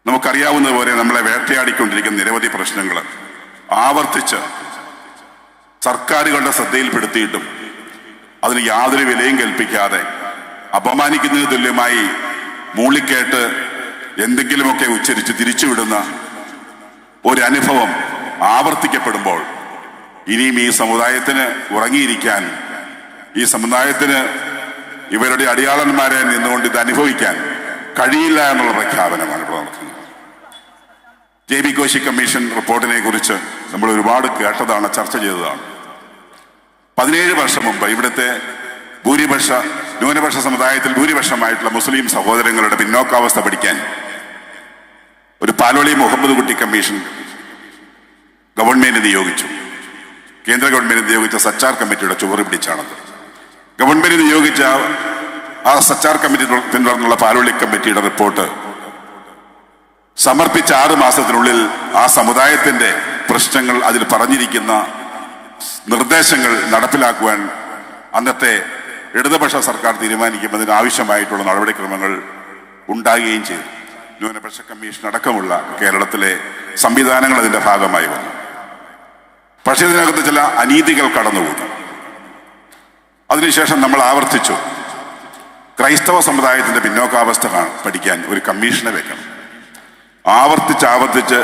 നമുക്കറിയാവുന്നതുപോലെ നമ്മളെ വേട്ടയാടിക്കൊണ്ടിരിക്കുന്ന നിരവധി പ്രശ്നങ്ങൾ ആവർത്തിച്ച് സർക്കാരുകളുടെ ശ്രദ്ധയിൽപ്പെടുത്തിയിട്ടും അതിന് യാതൊരു വിലയും കൽപ്പിക്കാതെ അപമാനിക്കുന്നതിന് തുല്യമായി മൂളിക്കേട്ട് എന്തെങ്കിലുമൊക്കെ ഉച്ചരിച്ച് തിരിച്ചുവിടുന്ന ഒരു അനുഭവം ആവർത്തിക്കപ്പെടുമ്പോൾ ഇനിയും ഈ സമുദായത്തിന് ഉറങ്ങിയിരിക്കാൻ, ഈ സമുദായത്തിന് ഇവരുടെ അടിയാളന്മാരെ നിന്നുകൊണ്ട് ഇത് അനുഭവിക്കാൻ കഴിയില്ല എന്നുള്ള പ്രഖ്യാപനമാണ് ഇവിടെ നടക്കുന്നത്. JB കോശി കമ്മീഷൻ റിപ്പോർട്ടിനെ കുറിച്ച് നമ്മൾ ഒരുപാട് കേട്ടതാണ്, ചർച്ച ചെയ്തതാണ്. 17 വർഷം മുമ്പ് ഇവിടുത്തെ ന്യൂനപക്ഷ സമുദായത്തിൽ ഭൂരിപക്ഷമായിട്ടുള്ള മുസ്ലിം സഹോദരങ്ങളുടെ പിന്നോക്കാവസ്ഥ പഠിക്കാൻ ഒരു പാലോളി മുഹമ്മദ് കുട്ടി കമ്മീഷൻ ഗവൺമെന്റ് നിയോഗിച്ചു. കേന്ദ്ര ഗവൺമെന്റ് നിയോഗിച്ച സച്ചാർ കമ്മിറ്റിയുടെ ചുവട് പിടിച്ചാണത്. ഗവൺമെന്റ് നിയോഗിച്ച ആ സച്ചാർ കമ്മിറ്റി പിന്തുടർന്നുള്ള പാലോളി കമ്മിറ്റിയുടെ റിപ്പോർട്ട് സമർപ്പിച്ച 6 മാസത്തിനുള്ളിൽ ആ സമുദായത്തിന്റെ പ്രശ്നങ്ങൾ, അതിൽ പറഞ്ഞിരിക്കുന്ന നിർദ്ദേശങ്ങൾ നടപ്പിലാക്കുവാൻ അന്നത്തെ ഇടതുപക്ഷ സർക്കാർ തീരുമാനിക്കുമ്പോൾ അതിനാവശ്യമായിട്ടുള്ള നടപടിക്രമങ്ങൾ ഉണ്ടാകുകയും ചെയ്തു. ന്യൂനപക്ഷ കമ്മീഷൻ അടക്കമുള്ള കേരളത്തിലെ സംവിധാനങ്ങൾ അതിന്റെ ഭാഗമായി വന്നു. പക്ഷേ ഇതിനകത്ത് ചില അനീതികൾ കടന്നുകൂടി. അതിനുശേഷം നമ്മൾ ആവർത്തിച്ചു, ക്രൈസ്തവ സമുദായത്തിന്റെ പിന്നോക്കാവസ്ഥ പഠിക്കാൻ ഒരു കമ്മീഷനെ വെക്കണം. ആവർത്തിച്ച്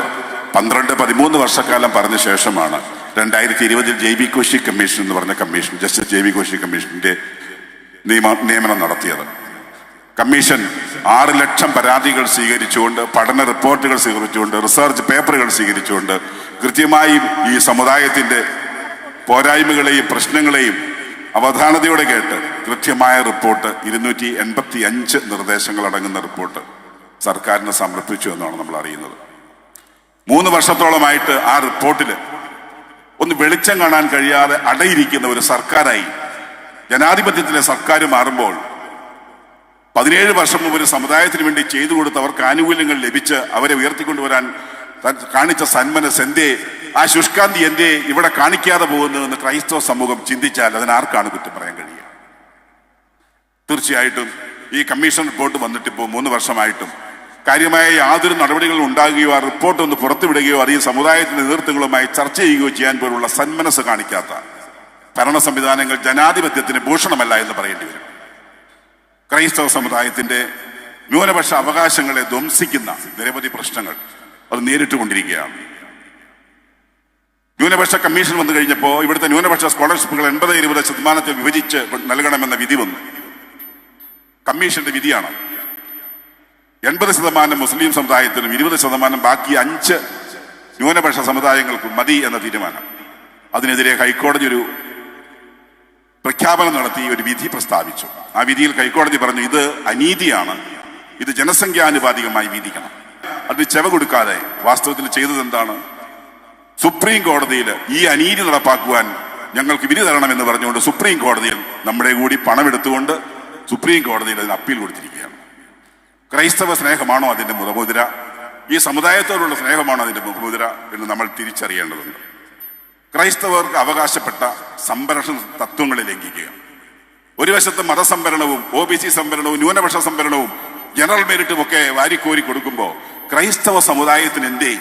12-13 വർഷക്കാലം പറഞ്ഞ ശേഷമാണ് 2020 JB കോശി കമ്മീഷൻ എന്ന് പറഞ്ഞ കമ്മീഷൻ, ജസ്റ്റിസ് JB കോശി കമ്മീഷന്റെ നിയമനം നടത്തിയത്. കമ്മീഷൻ 6 ലക്ഷം പരാതികൾ സ്വീകരിച്ചുകൊണ്ട്, പഠന റിപ്പോർട്ടുകൾ സ്വീകരിച്ചുകൊണ്ട്, റിസർച്ച് പേപ്പറുകൾ സ്വീകരിച്ചുകൊണ്ട് കൃത്യമായി ഈ സമുദായത്തിന്റെ പോരായ്മകളെയും പ്രശ്നങ്ങളെയും അവധാനതയോടെ കേട്ട് കൃത്യമായ റിപ്പോർട്ട് 285 നിർദ്ദേശങ്ങൾ അടങ്ങുന്ന റിപ്പോർട്ട് സർക്കാരിന് സമർപ്പിച്ചു എന്നാണ് നമ്മൾ അറിയുന്നത്. 3 വർഷത്തോളമായിട്ട് ആ റിപ്പോർട്ടിൽ ഒന്ന് വെളിച്ചം കാണാൻ കഴിയാതെ അടയിരിക്കുന്ന ഒരു സർക്കാരായി ജനാധിപത്യത്തിലെ സർക്കാർ മാറുമ്പോൾ 17 വർഷം മുമ്പ് ഒരു സമുദായത്തിന് വേണ്ടി ചെയ്തു കൊടുത്ത് അവർക്ക് ആനുകൂല്യങ്ങൾ ലഭിച്ച് അവരെ ഉയർത്തിക്കൊണ്ടുവരാൻ കാണിച്ച സന്മനസ് എന്തേ, ആ ശുഷ്കാന്തി എന്തേ ഇവിടെ കാണിക്കാതെ പോകുന്നതെന്ന് ക്രൈസ്തവ സമൂഹം ചിന്തിച്ചാൽ അതിനാർക്കാണ് കുറ്റം പറയാൻ കഴിയുക? തീർച്ചയായിട്ടും ഈ കമ്മീഷൻ റിപ്പോർട്ട് വന്നിട്ടിപ്പോൾ 3 വർഷമായിട്ടും കാര്യമായ യാതൊരു നടപടികളും ഉണ്ടാകുകയോ ആ റിപ്പോർട്ട് ഒന്ന് പുറത്തുവിടുകയോ അത് ഈ സമുദായത്തിന്റെ നേതൃത്വങ്ങളുമായി ചർച്ച ചെയ്യുകയോ ചെയ്യാൻ പോലുള്ള സന്മനസ് കാണിക്കാത്ത ഭരണ സംവിധാനങ്ങൾ ജനാധിപത്യത്തിന് ഭൂഷണമല്ല എന്ന് പറയേണ്ടി വരും. ക്രൈസ്തവ സമുദായത്തിന്റെ ന്യൂനപക്ഷ അവകാശങ്ങളെ ധ്വംസിക്കുന്ന നിരവധി പ്രശ്നങ്ങൾ അത് നേരിട്ടുകൊണ്ടിരിക്കുകയാണ്. ന്യൂനപക്ഷ കമ്മീഷൻ വന്നു കഴിഞ്ഞപ്പോൾ ഇവിടുത്തെ ന്യൂനപക്ഷ സ്കോളർഷിപ്പുകൾ 80-20% വിഭജിച്ച് നൽകണമെന്ന വിധി വന്നു. കമ്മീഷന്റെ വിധിയാണ് 80% മുസ്ലിം സമുദായത്തിനും 20% ബാക്കി 5 ന്യൂനപക്ഷ സമുദായങ്ങൾക്കും മതി എന്ന തീരുമാനം. അതിനെതിരെ ഹൈക്കോടതി ഒരു പ്രഖ്യാപനം നടത്തി ഒരു വിധി പ്രസ്താവിച്ചു. ആ വിധിയിൽ ഹൈക്കോടതി പറഞ്ഞു, ഇത് അനീതിയാണ്, ഇത് ജനസംഖ്യാനുപാതികമായി വീതിക്കണം. അതിന് ചെവ കൊടുക്കാതെ വാസ്തവത്തിൽ ചെയ്തത് എന്താണ്? സുപ്രീം കോടതിയിൽ ഈ അനീതി നടപ്പാക്കുവാൻ ഞങ്ങൾക്ക് വിധി തരണമെന്ന് പറഞ്ഞുകൊണ്ട് സുപ്രീം കോടതിയിൽ നമ്മുടെ കൂടി പണമെടുത്തുകൊണ്ട് സുപ്രീം കോടതിയിൽ അതിന് അപ്പീൽ കൊടുത്തിരിക്കുകയാണ്. ക്രൈസ്തവ സ്നേഹമാണോ അതിന്റെ മുഖമുദ്ര? ഈ സമുദായത്തോടുള്ള സ്നേഹമാണോ അതിന്റെ മുഖമുദ്ര എന്ന് നമ്മൾ തിരിച്ചറിയേണ്ടതുണ്ട്. ക്രൈസ്തവർക്ക് അവകാശപ്പെട്ട സംരക്ഷണ തത്വങ്ങളെ ലംഘിക്കുക, ഒരു വശത്ത് മതസംവരണവും OBC സംവരണവും ന്യൂനപക്ഷ സംവരണവും ജനറൽ മെറിറ്റും ഒക്കെ വാരിക്കോരി കൊടുക്കുമ്പോൾ ക്രൈസ്തവ സമുദായത്തിന് എന്തേ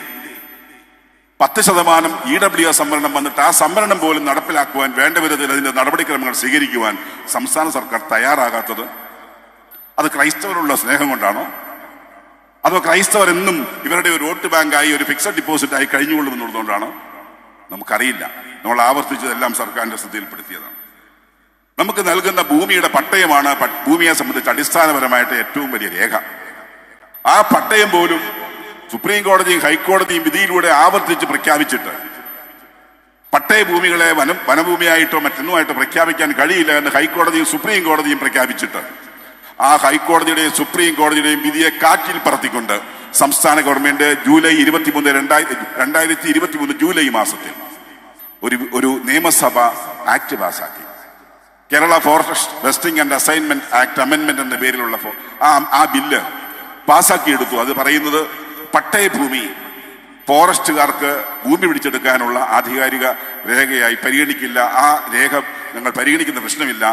10% EWS സംവരണം വന്നിട്ട് ആ സംവരണം പോലും നടപ്പിലാക്കുവാൻ വേണ്ട വിധത്തിൽ അതിന്റെ നടപടിക്രമങ്ങൾ സ്വീകരിക്കുവാൻ സംസ്ഥാന സർക്കാർ തയ്യാറാകാത്തത്? അത് ക്രൈസ്തവരുള്ള സ്നേഹം കൊണ്ടാണോ? അതോ ക്രൈസ്തവർ എന്നും ഇവരുടെ ഒരു വോട്ട് ബാങ്കായി, ഒരു ഫിക്സഡ് ഡിപ്പോസിറ്റായി കഴിഞ്ഞുകൊള്ളുമെന്നുള്ളതുകൊണ്ടാണോ? നമുക്കറിയില്ല. നമ്മൾ ആവർത്തിച്ചതെല്ലാം സർക്കാരിന്റെ ശ്രദ്ധയിൽപ്പെടുത്തിയതാണ്. നമുക്ക് നൽകുന്ന ഭൂമിയുടെ പട്ടയമാണ് ഭൂമിയെ സംബന്ധിച്ച് അടിസ്ഥാനപരമായിട്ട് ഏറ്റവും വലിയ രേഖ. ആ പട്ടയം പോലും സുപ്രീം കോടതിയും ഹൈക്കോടതിയും വിധിയിലൂടെ ആവർത്തിച്ച് പ്രഖ്യാപിച്ചിട്ട് പട്ടയ ഭൂമികളെ വനഭൂമിയായിട്ടോ മറ്റൊന്നുമായിട്ടോ പ്രഖ്യാപിക്കാൻ കഴിയില്ല എന്ന് ഹൈക്കോടതിയും സുപ്രീം കോടതിയും പ്രഖ്യാപിച്ചിട്ട് ആ ഹൈക്കോടതിയുടെയും സുപ്രീം കോടതിയുടെയും വിധിയെ കാറ്റിൽ പറത്തിക്കൊണ്ട് സംസ്ഥാന ഗവൺമെന്റ് ജൂലൈ 2023 ജൂലൈ മാസത്തിൽ ഒരു നിയമസഭ ആക്ട് പാസാക്കി. Kerala forest vesting and assignment act amendment എന്ന പേരിലുള്ള ആ ബില്ല് പാസാക്കിയെടുത്തു. അത് പറയുന്നത് പട്ടയഭൂമി ഫോറസ്റ്റുകാർക്ക് ഭൂമി പിടിച്ചെടുക്കാനുള്ള ആധികാരിക രേഖയായി പരിഗണിക്കില്ല. ആ രേഖ ഞങ്ങൾ പരിഗണിക്കുന്ന പ്രശ്നമില്ല.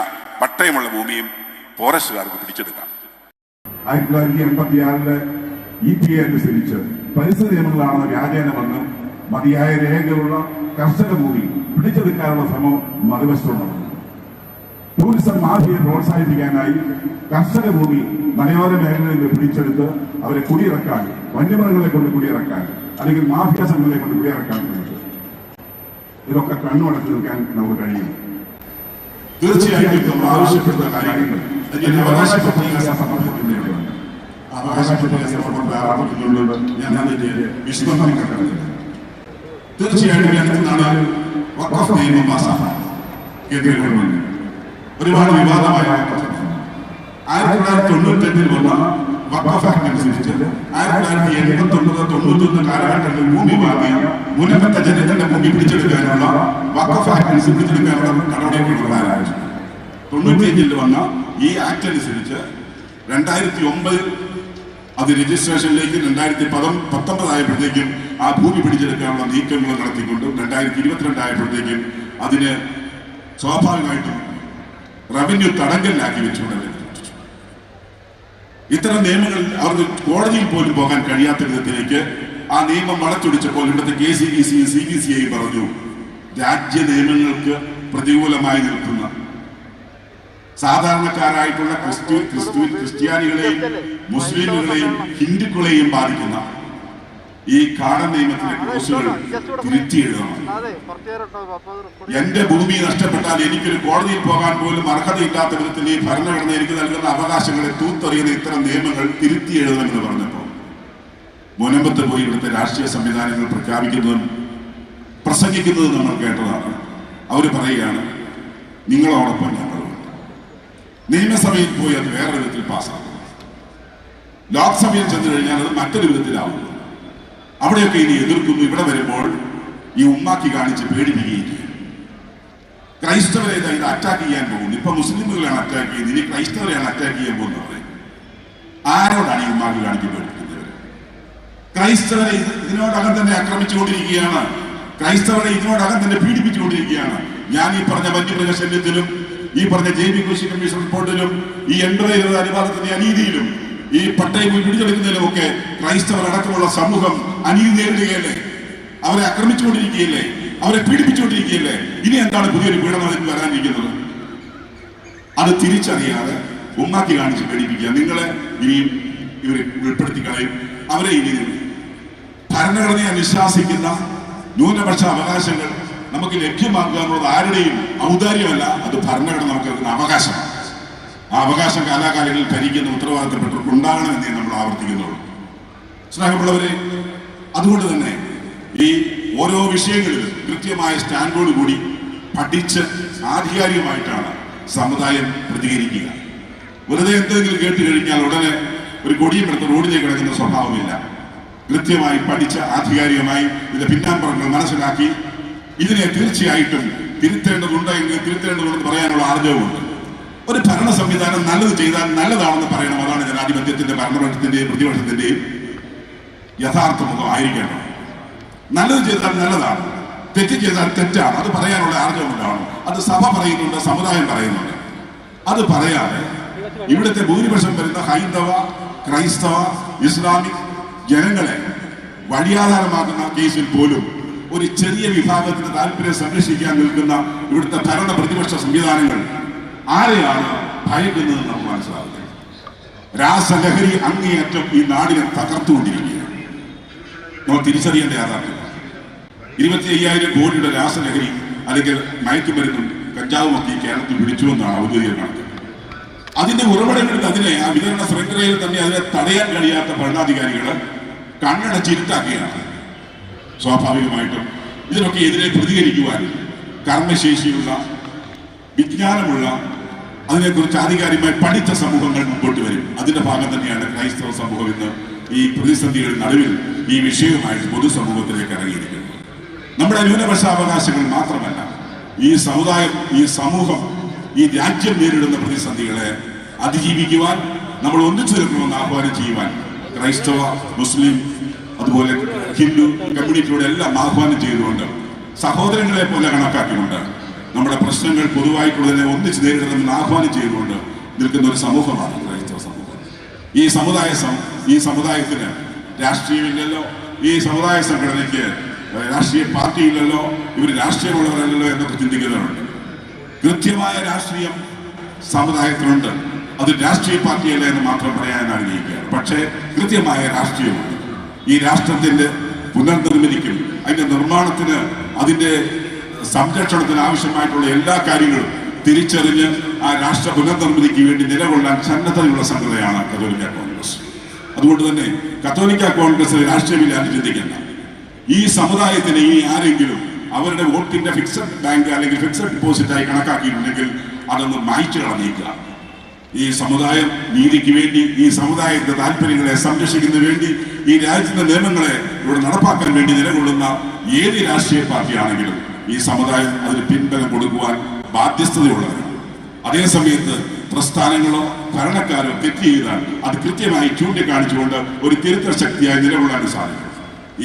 പട്ടയമുള്ള ഭൂമിയും ഫോറസ്റ്റുകാർക്ക് പിടിച്ചെടുക്കാം. 1986 EPA അനുസരിച്ച് പരിസ്ഥിതി നിയമങ്ങളാണെന്ന വ്യാജേന വന്ന് മതിയായ രേഖയുള്ള കർഷക ഭൂമി പിടിച്ചെടുക്കാനുള്ള ശ്രമം മറുവശത്തുണ്ട്. ടൂറിസം മാഫിയെ പ്രോത്സാഹിപ്പിക്കാനായി കർഷക ഭൂമി മലയോര മേഖലയിൽ നിന്ന് പിടിച്ചെടുത്ത് അവരെ കുടിയിറക്കാൻ, വന്യമൃഗങ്ങളെ കൊണ്ട് കുടിയിറക്കാൻ, അല്ലെങ്കിൽ മാഫിയ സംഘങ്ങളെ കൊണ്ട് കുടിയിറക്കാൻ ശ്രമിച്ചു. ഇതൊക്കെ കണ്ണുടച്ചു നിൽക്കാൻ നമുക്ക് കഴിയും. തീർച്ചയായിട്ടും നമ്മൾ ആവശ്യപ്പെടുന്ന കാര്യങ്ങൾ ഞാൻ അതിന്റെ വിശദമായി കണ്ടത്. തീർച്ചയായിട്ടും നാളെ വഖഫ് നിയമം പാസാണ്. കേന്ദ്ര ഗവൺമെന്റ് ഒരുപാട് വിവാദമായ 1998 വന്ന വഖഫ് ആക്ട് അനുസരിച്ച് 1989-91 കാലഘട്ടങ്ങളിൽ ഭൂമി വാങ്ങിയ മുനമ്പത്തെ ജനങ്ങളുടെ ഭൂമി പിടിച്ചെടുക്കാനുള്ള വഖഫ് ആക്ട് പിടിച്ചെടുക്കാനുള്ള നടപടികൾ ആരംഭിച്ചു. 95 വന്ന ഈ ആക്ട് അനുസരിച്ച് 2009 അത് രജിസ്ട്രേഷനിലേക്ക് 2019 ആയപ്പോഴത്തേക്കും ആ ഭൂമി പിടിച്ചെടുക്കാനുള്ള നീക്കങ്ങൾ നടത്തിക്കൊണ്ട് 2022 ആയപ്പോഴത്തേക്കും അതിന് സ്വാഭാവികമായിട്ടും റവന്യൂ തടങ്കലിലാക്കി വെച്ചുകൊണ്ട് ഇത്തരം നിയമങ്ങൾ അവർക്ക് കോടതിയിൽ പോലും പോകാൻ കഴിയാത്ത വിധത്തിലേക്ക് ആ നിയമം വളച്ചൊടിച്ചപ്പോൾ ഇവിടുത്തെ KCBC CBCI പറഞ്ഞു, രാജ്യ നിയമങ്ങൾക്ക് പ്രതികൂലമായി നിൽക്കുന്ന സാധാരണക്കാരായിട്ടുള്ള ക്രിസ്ത്യാനികളെയും മുസ്ലിമുകളെയും ഹിന്ദുക്കളെയും ബാധിക്കുന്ന ഈ കാടൻ നിയമത്തിലെ ക്ലോസുകൾ തിരുത്തിയെഴുതണം. എന്റെ ഭൂമി നഷ്ടപ്പെട്ടാൽ എനിക്കൊരു കോടതിയിൽ പോകാൻ പോലും അർഹതയില്ലാത്ത വിധത്തിൽ ഈ ഭരണഘടന എനിക്ക് നൽകുന്ന അവകാശങ്ങളെ തൂത്തെറിയുന്ന ഇത്തരം നിയമങ്ങൾ തിരുത്തിയെഴുതണമെന്ന് പറഞ്ഞപ്പോൾ മുനമ്പത്ത് പോയി ഇവിടുത്തെ രാഷ്ട്രീയ സംവിധാനങ്ങൾ പ്രഖ്യാപിക്കുന്നതും പ്രസംഗിക്കുന്നതും നമ്മൾ കേട്ടതാണ്. അവർ പറയുകയാണ്, നിങ്ങളോടൊപ്പം ഞങ്ങളുണ്ട്. നിയമസഭയിൽ പോയി അത് വേറെ വിധത്തിൽ പാസ്സാകും. ലോക്സഭയിൽ ചെന്നു കഴിഞ്ഞാൽ അത് മറ്റൊരു വിധത്തിലാവുന്നു. അവിടെയൊക്കെ ഇനി എതിർക്കുന്നു. ഇവിടെ വരുമ്പോൾ ഈ ഉമ്മാക്കി കാണിച്ച് പേടിപ്പിക്കുകയും ചെയ്യും. ക്രൈസ്തവരെ ഇത് അറ്റാക്ക് ചെയ്യാൻ പോകുന്നു. ഇപ്പൊ മുസ്ലിമുകളാണ് അറ്റാക്ക് ചെയ്യുന്നത്, ഇനി ക്രൈസ്തവരെയാണ് അറ്റാക്ക് ചെയ്യാൻ പോകുന്നത്. ആരോടാണ് ഈ ഉമ്മാക്കി കാണിച്ച് പേടിപ്പിക്കുന്നത്? ക്രൈസ്തവരെ ഇതിനോടകം തന്നെ ആക്രമിച്ചുകൊണ്ടിരിക്കുകയാണ്. ക്രൈസ്തവരെ ഇതിനോടകം തന്നെ പീഡിപ്പിച്ചുകൊണ്ടിരിക്കുകയാണ്. ഞാൻ ഈ പറഞ്ഞ വന്യമൃഗശല്യത്തിലും ഈ പറഞ്ഞ JB കോശി കമ്മീഷൻ റിപ്പോർട്ടിലും ഈ 80 അനുവാദത്തിന്റെ അനീതിയിലും ഈ പട്ടയം പിടിച്ചെടുക്കുന്നതിലുമൊക്കെ ക്രൈസ്തവർ അടക്കമുള്ള സമൂഹം അനീതി നേരിടുകയല്ലേ? അവരെ ആക്രമിച്ചുകൊണ്ടിരിക്കുകയല്ലേ? അവരെ പീഡിപ്പിച്ചുകൊണ്ടിരിക്കുകയല്ലേ? ഇനി എന്താണ് പുതിയൊരു പീഡനം വരാനിരിക്കുന്നത്? അത് തിരിച്ചറിയാതെ ഉമ്മാക്കി കാണിച്ച് പേടിപ്പിക്കുക. നിങ്ങളെ ഇനിയും ഇവരെ ഉൾപ്പെടുത്തി കളയും. അവരെ ഇനി ഭരണഘടനയെ അനുശാസിക്കുന്ന ന്യൂനപക്ഷ അവകാശങ്ങൾ നമുക്ക് ലഭ്യമാക്കുക എന്നുള്ളത് ആരുടെയും ഔദാര്യമല്ല, അത് ഭരണഘടന നമുക്ക് നൽകുന്ന അവകാശമാണ്. ആ അവകാശം കാലാകാലങ്ങളിൽ ഭരിക്കുന്ന ഉത്തരവാദിത്തപ്പെട്ടവർക്ക് ഉണ്ടാകണമെന്നേ നമ്മൾ ആവർത്തിക്കുന്നുള്ളൂ. സ്നേഹമുള്ളവരെ, അതുകൊണ്ട് തന്നെ ഈ ഓരോ വിഷയങ്ങളിലും കൃത്യമായ സ്റ്റാൻഡോട് കൂടി പഠിച്ച് ആധികാരികമായിട്ടാണ് സമുദായം പ്രതികരിക്കുക. വെറുതെ എന്തെങ്കിലും കേട്ട് കഴിഞ്ഞാൽ ഉടനെ ഒരു കൊടിയും എടുത്ത് റോഡിലേക്ക് കിടക്കുന്ന സ്വഭാവമില്ല. കൃത്യമായി പഠിച്ച് ആധികാരികമായി ഇതിന്റെ പിന്നാമ്പുറങ്ങൾ മനസ്സിലാക്കി ഇതിനെ തീർച്ചയായിട്ടും തിരുത്തേണ്ടതുണ്ട് എങ്കിൽ തിരുത്തേണ്ടതുണ്ടെന്ന് പറയാനുള്ള ആർജവമുണ്ട്. ഒരു ഭരണ സംവിധാനം നല്ലത് ചെയ്താൽ നല്ലതാണെന്ന് പറയണം. അതാണ് ജനാധിപത്യത്തിന്റെ ഭരണപക്ഷത്തിന്റെയും പ്രതിപക്ഷത്തിന്റെയും യഥാർത്ഥ മുഖം ആയിരിക്കണം. നല്ലത് ചെയ്താൽ നല്ലതാണ്, തെറ്റ് ചെയ്താൽ തെറ്റാണ്, അത് പറയാനുള്ള ആർജവമുണ്ടാവണം. അത് സഭ പറയുന്നുണ്ട്, സമുദായം പറയുന്നുണ്ട്. അത് പറയാതെ ഇവിടുത്തെ ഭൂരിപക്ഷം വരുന്ന ഹൈന്ദവ, ക്രൈസ്തവ, ഇസ്ലാമിക് ജനങ്ങളെ വഴിയാധാരമാക്കുന്ന കേസിൽ പോലും ഒരു ചെറിയ വിഭാഗത്തിന്റെ താല്പര്യം സംരക്ഷിക്കാൻ നിൽക്കുന്ന ഇവിടുത്തെ ഭരണ പ്രതിപക്ഷ സംവിധാനങ്ങൾ ആരെയാണ് ഭയക്കുന്നത് നമുക്ക് മനസ്സിലാവുന്നത്. രാസലഹരി അങ്ങേയറ്റം ഈ നാടിനെ തകർത്തുകൊണ്ടിരിക്കുകയാണ്. നമ്മൾ തിരിച്ചറിയേണ്ട യാഥാർത്ഥ്യം 25,000 കോടിയുടെ രാസലഹരി അല്ലെങ്കിൽ മയക്കുമരുന്നും കഞ്ചാവുമൊക്കെ ഈ കേരളത്തിൽ പിടിച്ചുവെന്നാണ് ഔദ്യോഗിക കണക്ക്. അതിന്റെ ഉറവിടങ്ങളിൽ അതിനെ ആ വിതരണ ശൃംഖലയിൽ തന്നെ അതിനെ തടയാൻ കഴിയാത്ത ഭരണാധികാരികൾ കണ്ണടച്ചിരുത്താക്കുകയാണ്. സ്വാഭാവികമായിട്ടും ഇതിനൊക്കെ എതിരെ പ്രതികരിക്കുവാൻ കർമ്മശേഷിയുള്ള, വിജ്ഞാനമുള്ള, അതിനെക്കുറിച്ച് ആധികാരികമായി പഠിച്ച സമൂഹങ്ങൾ മുമ്പോട്ട് വരും. അതിന്റെ ഭാഗം തന്നെയാണ് ക്രൈസ്തവ സമൂഹം ഇന്ന് ഈ പ്രതിസന്ധികളുടെ നടുവിൽ ഈ വിഷയവുമായിട്ട് പൊതുസമൂഹത്തിലേക്ക് ഇറങ്ങിയിരിക്കുന്നത്. നമ്മുടെ ന്യൂനപക്ഷാവകാശങ്ങൾ മാത്രമല്ല, ഈ സമുദായം, ഈ സമൂഹം, ഈ രാജ്യം നേരിടുന്ന പ്രതിസന്ധികളെ അതിജീവിക്കുവാൻ നമ്മൾ ഒന്നിച്ചു നിൽക്കണമെന്ന് ആഹ്വാനം ചെയ്യുവാൻ ക്രൈസ്തവ, മുസ്ലിം, അതുപോലെ ഹിന്ദു കമ്മ്യൂണിറ്റിയോടെ എല്ലാം ആഹ്വാനം ചെയ്തുകൊണ്ട് സഹോദരങ്ങളെ പോലെ കണക്കാക്കിക്കൊണ്ട് നമ്മുടെ പ്രശ്നങ്ങൾ പൊതുവായിട്ടുള്ളതിനെ ഒന്നിച്ച് നേരിടണമെന്ന് ആഹ്വാനം ചെയ്തുകൊണ്ട് നിൽക്കുന്ന ഒരു സമൂഹമാണ് ക്രൈസ്തവ സമൂഹം. ഈ സമുദായത്തിന് രാഷ്ട്രീയമില്ലല്ലോ, ഈ സമുദായ സംഘടനയ്ക്ക് രാഷ്ട്രീയ പാർട്ടിയില്ലല്ലോ, ഇവർ രാഷ്ട്രീയമുള്ളവരല്ലോ എന്നൊക്കെ ചിന്തിക്കുന്നവരുണ്ട്. കൃത്യമായ രാഷ്ട്രീയം സമുദായത്തിനുണ്ട്. അത് രാഷ്ട്രീയ പാർട്ടിയല്ല എന്ന് മാത്രം പറയാൻ ആഗ്രഹിക്കുകയാണ്. പക്ഷേ കൃത്യമായ രാഷ്ട്രീയമുണ്ട്. ഈ രാഷ്ട്രത്തിന്റെ പുനർനിർമ്മിതിക്കും അതിന്റെ നിർമ്മാണത്തിന് അതിന്റെ സംരക്ഷണത്തിന് ആവശ്യമായിട്ടുള്ള എല്ലാ കാര്യങ്ങളും തിരിച്ചറിഞ്ഞ് ആ രാഷ്ട്ര പുനർനിർമ്മിതിക്ക് വേണ്ടി നിലകൊള്ളാൻ സന്നദ്ധതയുള്ള സംഘടനയാണ് കത്തോലിക്ക കോൺഗ്രസ്. അതുകൊണ്ട് തന്നെ കത്തോലിക്ക കോൺഗ്രസ് രാഷ്ട്രീയമില്ലാതെ ചിന്തിക്കേണ്ട. ഈ സമുദായത്തിന് ഈ ആരെങ്കിലും അവരുടെ വോട്ടിന്റെ ഫിക്സഡ് ബാങ്ക് അല്ലെങ്കിൽ ഫിക്സഡ് ഡിപ്പോസിറ്റായി കണക്കാക്കിയിട്ടുണ്ടെങ്കിൽ അതൊന്ന് മായ്ച്ചു കളഞ്ഞേക്കുക. ഈ സമുദായം നീതിക്ക് വേണ്ടി, ഈ സമുദായത്തിന്റെ താല്പര്യങ്ങളെ സംരക്ഷിക്കുന്നതിന് വേണ്ടി, ഈ രാജ്യത്തിന്റെ നിയമങ്ങളെ ഇവിടെ നടപ്പാക്കാൻ വേണ്ടി നിലകൊള്ളുന്ന ഏത് രാഷ്ട്രീയ പാർട്ടിയാണെങ്കിലും ഈ സമുദായം അതിന് പിൻബലം കൊടുക്കുവാൻ ബാധ്യസ്ഥതയുള്ളവരാണ്. അതേസമയത്ത് പ്രസ്ഥാനങ്ങളോ ഭരണക്കാരോ തെറ്റ് ചെയ്താൽ അത് കൃത്യമായി ചൂണ്ടിക്കാണിച്ചുകൊണ്ട് ഒരു തിരുത്തൽ ശക്തിയായി നിലകൊള്ളാൻ സാധിക്കും.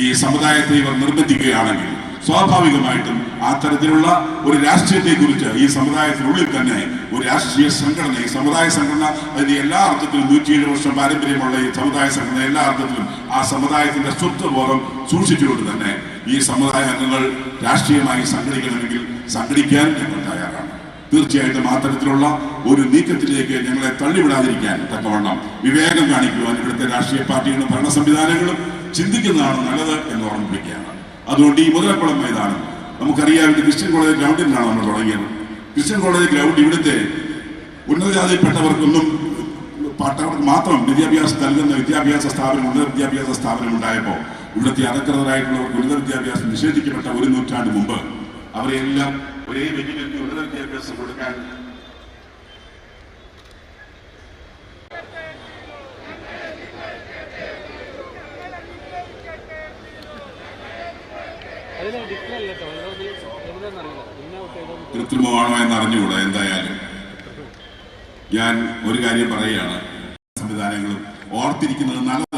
ഈ സമുദായത്തെ ഇവർ നിർബന്ധിക്കുകയാണെങ്കിൽ സ്വാഭാവികമായിട്ടും ആ തരത്തിലുള്ള ഒരു രാഷ്ട്രീയത്തെ കുറിച്ച് ഈ സമുദായത്തിനുള്ളിൽ തന്നെ ഒരു രാഷ്ട്രീയ സംഘടന, ഈ സമുദായ സംഘടന അതിന്റെ എല്ലാ അർത്ഥത്തിലും 107 വർഷം പാരമ്പര്യമുള്ള ഈ സമുദായ സംഘടന എല്ലാ അർത്ഥത്തിലും ആ സമുദായത്തിന്റെ സ്വത്വബോധം സൂക്ഷിച്ചുകൊണ്ട് തന്നെ ഈ സമുദായ അംഗങ്ങൾ രാഷ്ട്രീയമായി സംഘടിക്കണമെങ്കിൽ സംഘടിക്കാൻ ഞങ്ങൾ തയ്യാറാണ്. തീർച്ചയായിട്ടും ആ തരത്തിലുള്ള ഒരു നീക്കത്തിലേക്ക് ഞങ്ങളെ തള്ളിവിടാതിരിക്കാൻ തക്കവണ്ണം വിവേകം കാണിക്കുവാൻ ഇവിടുത്തെ രാഷ്ട്രീയ പാർട്ടികളും ഭരണ സംവിധാനങ്ങളും ചിന്തിക്കുന്നതാണ് നല്ലത് എന്ന് ഓർമ്മിപ്പിക്കുകയാണ്. അതുകൊണ്ട് ഈ മുതലക്കുളം മൈതാനം നമുക്കറിയാം, ഇത് ക്രിസ്ത്യൻ കോളേജ് ഗ്രൗണ്ടിൽ നിന്നാണ് നമ്മൾ തുടങ്ങിയത്. ക്രിസ്ത്യൻ കോളേജ് ഗ്രൗണ്ട് ഇവിടുത്തെ ഉന്നതജാതിയിൽപ്പെട്ടവർക്കൊന്നും പാട്ടവർക്ക് മാത്രം വിദ്യാഭ്യാസം നൽകുന്ന വിദ്യാഭ്യാസ സ്ഥാപനം, ഉന്നത വിദ്യാഭ്യാസ സ്ഥാപനം ഉണ്ടായപ്പോൾ ഇവിടുത്തെ അധകൃതരായിട്ടുള്ളവർക്ക് ഉന്നത വിദ്യാഭ്യാസം നിഷേധിക്കപ്പെട്ട 1 നൂറ്റാണ്ട് മുമ്പ് അവരെല്ലാം ഒരേ വലിയ ഉന്നത വിദ്യാഭ്യാസം കൊടുക്കാൻ കൃത്രിമമാണോ എന്ന് അറിഞ്ഞുകൂടാ. എന്തായാലും ഞാൻ ഒരു കാര്യം പറയുകയാണ്, സംവിധാനങ്ങളും ഓർത്തിരിക്കുന്നത് നല്ല